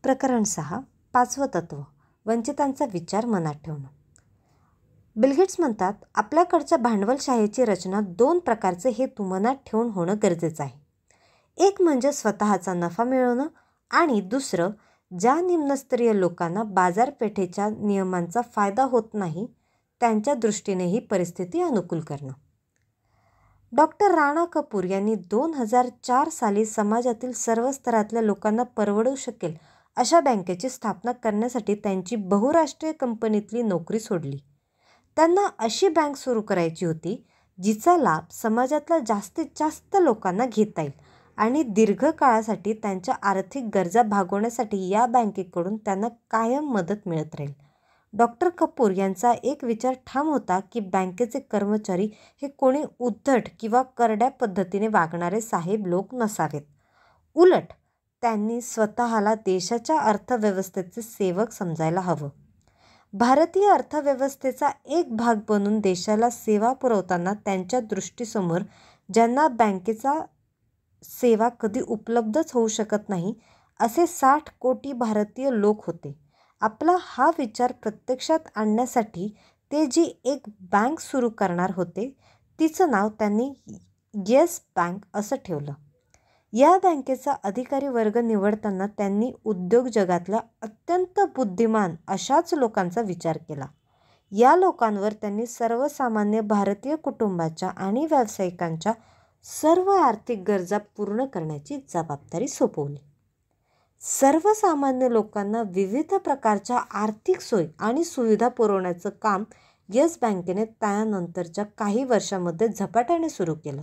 प्रकरण 6 पाचवं तत्व वंचितांचा विचार मनात ठेवणं. बिल गेट्स म्हणतात, आपल्याकडच्या भांडवलशाहीची रचना 2 प्रकारचे हेतू मनात ठेवून होणं गरजेचं आहे. एक म्हणजे स्वतःचा नफा मिळवणं आणि दुसरं ज्या निम्नस्तरीय लोकांना बाजारपेठेच्या नियमांचा फायदा होत नाही त्यांच्या दृष्टीने ही परिस्थिती अनुकूल करणं. डॉक्टर राणा कपूर यांनी 2004 साली समाजातील सर्व स्तरातल्या लोकांना परवडू शकेल अशा बँकेची स्थापना करण्यासाठी त्यांची बहुराष्ट्रीय कंपनीतली नोकरी सोडली. त्यांना अशी बँक सुरू करायची होती जिचा लाभ समाजातल्या जास्तीत जास्त लोकांना घेता येईल आणि दीर्घकाळासाठी त्यांच्या आर्थिक गरजा भागवण्यासाठी या बँकेकडून त्यांना कायम मदत मिळत राहील. डॉक्टर कपूर यांचा एक विचार ठाम होता की बँकेचे कर्मचारी हे कोणी उद्धट किंवा करड्या पद्धतीने वागणारे साहेब लोक नसावेत. उलट त्यांनी स्वतःला देशाच्या अर्थव्यवस्थेचे सेवक समजायला हवं. भारतीय अर्थव्यवस्थेचा एक भाग बनून देशाला सेवा पुरवताना त्यांच्या दृष्टीसमोर ज्यांना बँकेचा सेवा कधी उपलब्धच होऊ शकत नाही असे 60 कोटी भारतीय लोक होते. आपला हा विचार प्रत्यक्षात आणण्यासाठी ते जी एक बँक सुरू करणार होते तिचं नाव त्यांनी येस बँक असं ठेवलं. या बँकेचा अधिकारी वर्ग निवडताना त्यांनी उद्योग जगातल्या अत्यंत बुद्धिमान अशाच लोकांचा विचार केला. या लोकांवर त्यांनी सर्वसामान्य भारतीय कुटुंबाच्या आणि व्यावसायिकांच्या सर्व आर्थिक गरजा पूर्ण करण्याची जबाबदारी सोपवली. सर्वसामान्य लोकांना विविध प्रकारच्या आर्थिक सोयी आणि सुविधा पुरवण्याचं काम येस बँकेने त्यानंतरच्या काही वर्षांमध्ये झपाट्याने सुरू केलं.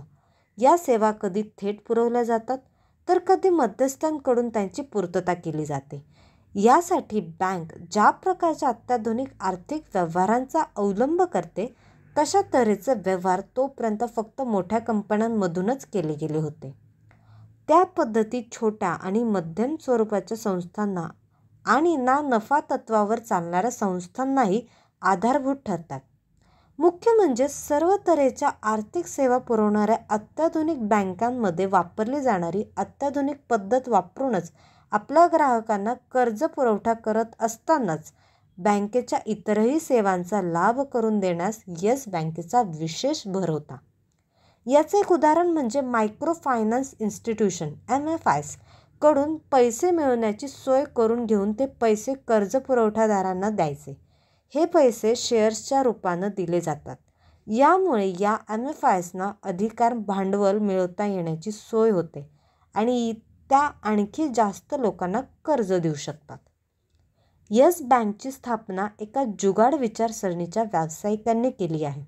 या सेवा कधी थेट पुरवल्या जातात तर कधी मध्यस्थांकडून त्यांची पूर्तता केली जाते. यासाठी बँक ज्या प्रकारच्या अत्याधुनिक आर्थिक व्यवहारांचा अवलंब करते तशा तऱ्हेचे व्यवहार तोपर्यंत फक्त मोठ्या कंपन्यांमधूनच केले गेले होते. त्या पद्धती छोट्या आणि मध्यम स्वरूपाच्या संस्थांना आणि ना नफा तत्वावर चालणाऱ्या संस्थांनाही आधारभूत ठरतात. मुख्य म्हणजे सर्व तऱ्हेच्या आर्थिक सेवा पुरवणाऱ्या अत्याधुनिक बँकांमध्ये वापरली जाणारी अत्याधुनिक पद्धत वापरूनच आपल्या ग्राहकांना कर्ज पुरवठा करत असतानाच बँकेच्या इतरही सेवांचा लाभ करून देण्यास येस बँकेचा विशेष भर होता. याचे एक उदाहरण म्हणजे मायक्रो फायनान्स इन्स्टिट्यूशन MFIs कडून पैसे मिळवण्याची सोय करून घेऊन ते पैसे कर्ज पुरवठादारांना द्यायचे. हे पैसे शेअर्सच्या रूपानं दिले जातात. यामुळे या MFIsना अधिकार भांडवल मिळवता येण्याची सोय होते आणि त्या आणखी जास्त लोकांना कर्ज देऊ शकतात. येस बँकची स्थापना एका जुगाड विचारसरणीच्या व्यावसायिकांनी केली आहे.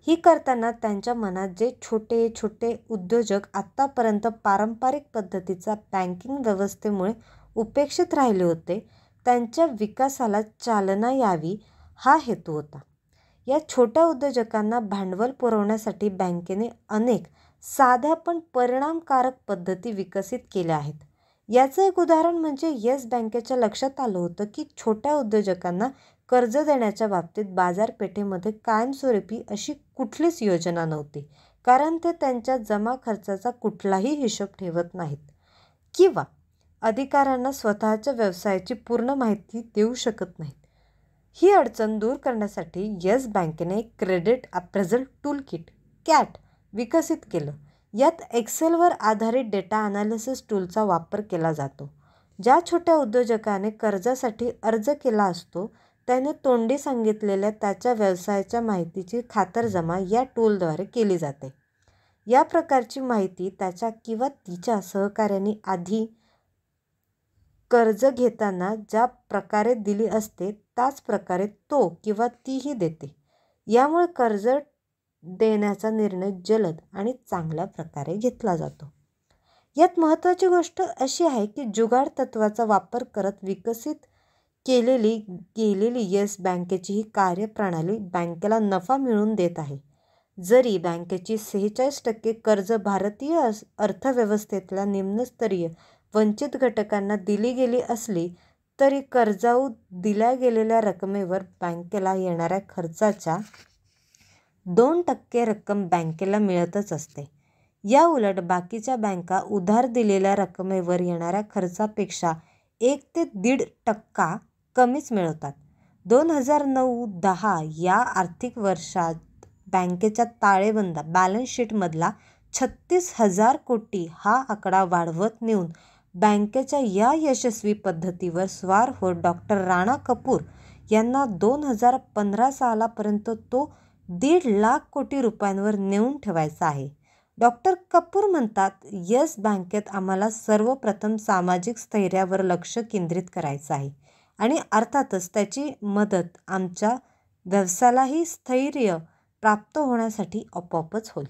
ही करताना त्यांच्या मनात जे छोटे छोटे उद्योजक आत्तापर्यंत पारंपरिक पद्धतीचा बँकिंग व्यवस्थेमुळे उपेक्षित राहिले होते त्यांच्या विकासाला चालना यावी हा हेतू होता. या छोट्या उद्योजकांना भांडवल पुरवण्यासाठी बँकेने अनेक साध्या पण परिणामकारक पद्धती विकसित केल्या आहेत. याचं एक उदाहरण म्हणजे येस बँकेच्या लक्षात आलं होतं की छोट्या उद्योजकांना कर्ज देण्याच्या बाबतीत बाजारपेठेमध्ये कायमस्वरूपी अशी कुठलीच योजना नव्हती, कारण ते त्यांच्या जमा खर्चाचा कुठलाही हिशोब ठेवत नाहीत किंवा अधिकाऱ्यांना स्वतःच्या व्यवसायाची पूर्ण माहिती देऊ शकत नाहीत. ही अडचण दूर करण्यासाठी येस बँकेने एक क्रेडिट अप्रेझल टूलकिट CAT विकसित केलं. यात एक्सेलवर आधारित डेटा अनालिसिस टूलचा वापर केला जातो. ज्या छोट्या उद्योजकाने कर्जासाठी अर्ज केला असतो त्याने तोंडी सांगितलेल्या त्याच्या व्यवसायाच्या माहितीची खातरजमा या टूलद्वारे केली जाते. या प्रकारची माहिती त्याच्या किंवा तिच्या सहकाऱ्यांनी आधी कर्ज घेताना ज्या प्रकारे दिली असते त्याच प्रकारे तो किंवा तीही देते. यामुळे कर्ज देण्याचा निर्णय जलद आणि चांगल्या प्रकारे घेतला जातो. यात महत्त्वाची गोष्ट अशी आहे की जुगाड तत्वाचा वापर करत विकसित केलेली गेलेली येस बँकेची ही कार्यप्रणाली बँकेला नफा मिळवून देत आहे. जरी बँकेची 46% कर्ज भारतीय अर्थव्यवस्थेतल्या निम्नस्तरीय वंचित घटकांना दिली गेली असली तरी कर्जाऊ दिल्या गेलेल्या रकमेवर बँकेला येणाऱ्या खर्चाच्या 2% रक्कम बँकेला मिळतच असते. या उलट बाकीच्या बँका उधार दिलेल्या रकमेवर येणाऱ्या खर्चापेक्षा 1 ते 1.5% कमीच मिळवतात. 2009-10 या आर्थिक वर्षात बँकेच्या ताळेबंद बॅलन्स शीटमधला 36,000 कोटी हा आकडा वाढवत नेऊन बँकेच्या या यशस्वी पद्धतीवर स्वार होत डॉक्टर राणा कपूर यांना 2015 सालापर्यंत तो 1.5 लाख कोटी रुपयांवर नेऊन ठेवायचा आहे. डॉक्टर कपूर म्हणतात, येस बँकेत आम्हाला सर्वप्रथम सामाजिक स्थैर्यावर लक्ष केंद्रित करायचं आहे आणि अर्थातच त्याची मदत आमच्या व्यवसायालाही स्थैर्य प्राप्त होण्यासाठी आपोआपच होईल.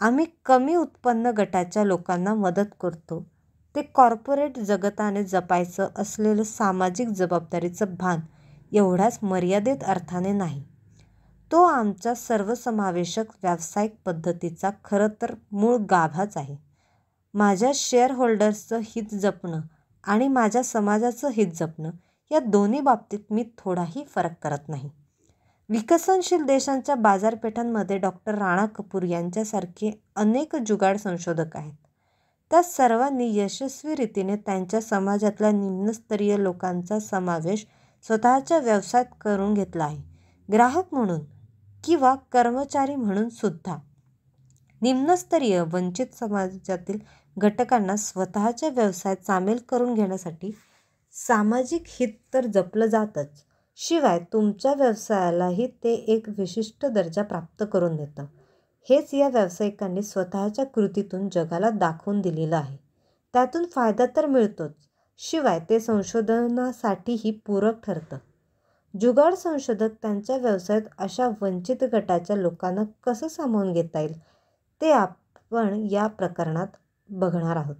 आम्ही कमी उत्पन्न गटाच्या लोकांना मदत करतो ते कॉर्पोरेट जगताने जपायचं असलेलं सामाजिक जबाबदारीचं भान एवढ्याच मर्यादित अर्थाने नाही. तो आमच्या सर्वसमावेशक व्यावसायिक पद्धतीचा खरं तर मूळ गाभाच आहे. माझ्या शेअरहोल्डर्सचं हित जपणं आणि माझ्या समाजाचं हित जपणं या दोन्ही बाबतीत मी थोडाही फरक करत नाही. विकसनशील देशांच्या बाजारपेठांमध्ये डॉक्टर राणा कपूर यांच्यासारखे अनेक जुगाड संशोधक आहेत. त्या सर्वांनी यशस्वी रीतीने त्यांच्या समाजातल्या निम्नस्तरीय लोकांचा समावेश स्वतःच्या व्यवसायात करून घेतला आहे. ग्राहक म्हणून किंवा कर्मचारी म्हणून सुद्धा निम्नस्तरीय वंचित समाजातील घटकांना स्वतःच्या व्यवसायात सामील करून घेण्यासाठी सामाजिक हित तर जपलं जातच, शिवाय तुमच्या व्यवसायालाही ते एक विशिष्ट दर्जा प्राप्त करून देतं. हेच या व्यावसायिकांनी स्वतःच्या कृतीतून जगाला दाखवून दिलेलं आहे. त्यातून फायदा तर मिळतोच, शिवाय ते संशोधनासाठीही पूरक ठरतं. जुगाड संशोधक त्यांच्या व्यवसायात अशा वंचित गटाच्या लोकांना कसं सामावून घेता येईल ते आपण या प्रकरणात बघणार आहोत.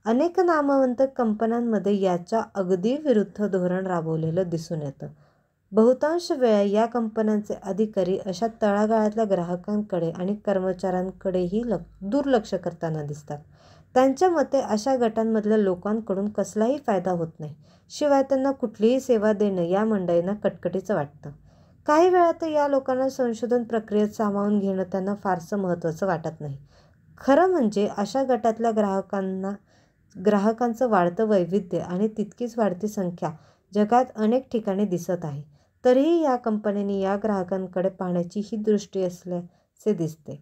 अनेक नामवंत कंपन्यांमध्ये याच्या अगदी विरुद्ध धोरण राबवलेलं दिसून येतं. बहुतांश वेळा या कंपन्यांचे अधिकारी अशा तळागाळातल्या ग्राहकांकडे आणि कर्मचाऱ्यांकडेही दुर्लक्ष करताना दिसतात. त्यांच्या मते अशा गटांमधल्या लोकांकडून कसलाही फायदा होत नाही, शिवाय त्यांना कुठलीही सेवा देणं या मंडळींना कटकटीचं वाटतं. काही वेळा तर या लोकांना संशोधन प्रक्रियेत सामावून घेणं त्यांना फारसं महत्त्वाचं वाटत नाही. खरं म्हणजे अशा गटातल्या ग्राहकांचं वाढतं वैविध्य आणि तितकीच वाढती संख्या जगात अनेक ठिकाणी दिसत आहे. तरीही या कंपन्यांनी या ग्राहकांकडे पाहण्याची ही दृष्टी असल्याचे दिसते.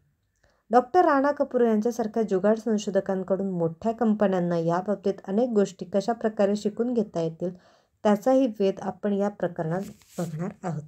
डॉक्टर राणा कपूर यांच्यासारख्या जुगाड संशोधकांकडून मोठ्या कंपन्यांना याबाबतीत अनेक गोष्टी कशा प्रकारे शिकून घेता येतील त्याचाही वेध आपण या प्रकरणात बघणार आहोत.